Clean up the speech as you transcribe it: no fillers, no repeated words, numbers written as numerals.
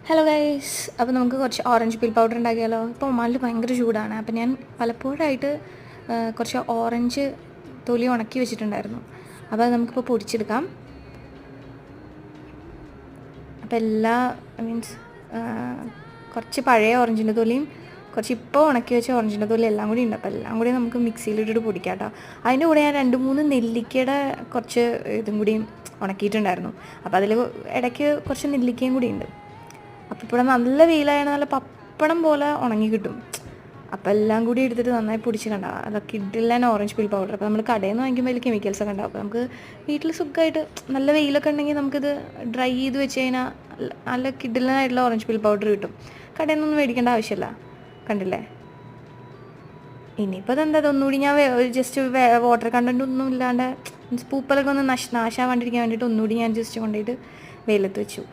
Hello guys, അപ്പോൾ നമുക്ക് കുറച്ച് ഓറഞ്ച് പീൽ പൗഡർ ഉണ്ടാക്കിയാലോ. ഇപ്പോൾ ഒമാനിൽ ഭയങ്കര ചൂടാണ്. അപ്പോൾ ഞാൻ പലപ്പോഴായിട്ട് കുറച്ച് ഓറഞ്ച് തൊലി ഉണക്കി വെച്ചിട്ടുണ്ടായിരുന്നു. അപ്പോൾ അത് നമുക്കിപ്പോൾ പൊടിച്ചെടുക്കാം. അപ്പോൾ മീൻസ് കുറച്ച് പഴയ ഓറഞ്ചിൻ്റെ തൊലിയും കുറച്ച് ഇപ്പോൾ ഉണക്കി വെച്ച ഓറഞ്ചിൻ്റെ തൊലി എല്ലാം കൂടി ഉണ്ട്. അപ്പോൾ എല്ലാം കൂടി നമുക്ക് മിക്സിയിലിട്ടിട്ട് പൊടിക്കാം കേട്ടോ. അതിൻ്റെ കൂടെ ഞാൻ 2-3 നെല്ലിക്കയുടെ കുറച്ച് ഇതും കൂടി ഉണക്കിയിട്ടുണ്ടായിരുന്നു. അപ്പോൾ അതിൽ ഇടയ്ക്ക് കുറച്ച് നെല്ലിക്കയും കൂടി ഉണ്ട്. അപ്പോൾ ഇവിടെ നല്ല വെയിലായാണ്, നല്ല പപ്പടം പോലെ ഉണങ്ങി കിട്ടും. അപ്പോൾ എല്ലാം കൂടി എടുത്തിട്ട് നന്നായി പൊടിച്ച് കണ്ടാൽ അതൊക്കെ ഇഡില്ലാൻ ഓറഞ്ച് പീൽ പൗഡർ. അപ്പോൾ നമ്മൾ കടയിൽ നിന്ന് വാങ്ങിക്കുമ്പോൾ അതിൽ കെമിക്കൽസൊക്കെ ഉണ്ടാവും. അപ്പോൾ നമുക്ക് വീട്ടിൽ സുഖമായിട്ട് നല്ല വെയിലൊക്കെ ഉണ്ടെങ്കിൽ നമുക്കിത് ഡ്രൈ ചെയ്ത് വെച്ച് കഴിഞ്ഞാൽ നല്ല കിഡിലനായിട്ടുള്ള ഓറഞ്ച് പീൽ പൗഡർ കിട്ടും. കടയിൽ നിന്നൊന്നും മേടിക്കേണ്ട ആവശ്യമില്ല. കണ്ടില്ലേ? ഇനിയിപ്പോൾ അതൊന്നുകൂടി ഞാൻ ജസ്റ്റ് വാട്ടർ കണ്ടൻറ്റ് ഒന്നും ഇല്ലാണ്ട് മീൻസ് പൂപ്പലൊക്കെ ഒന്ന് നാശാവാണ്ടിരിക്കാൻ വേണ്ടിയിട്ട് ഒന്നുകൂടി ഞാൻ ജസ്റ്റ് കൊണ്ടുപോയിട്ട് വെയിലത്ത് വെച്ചു.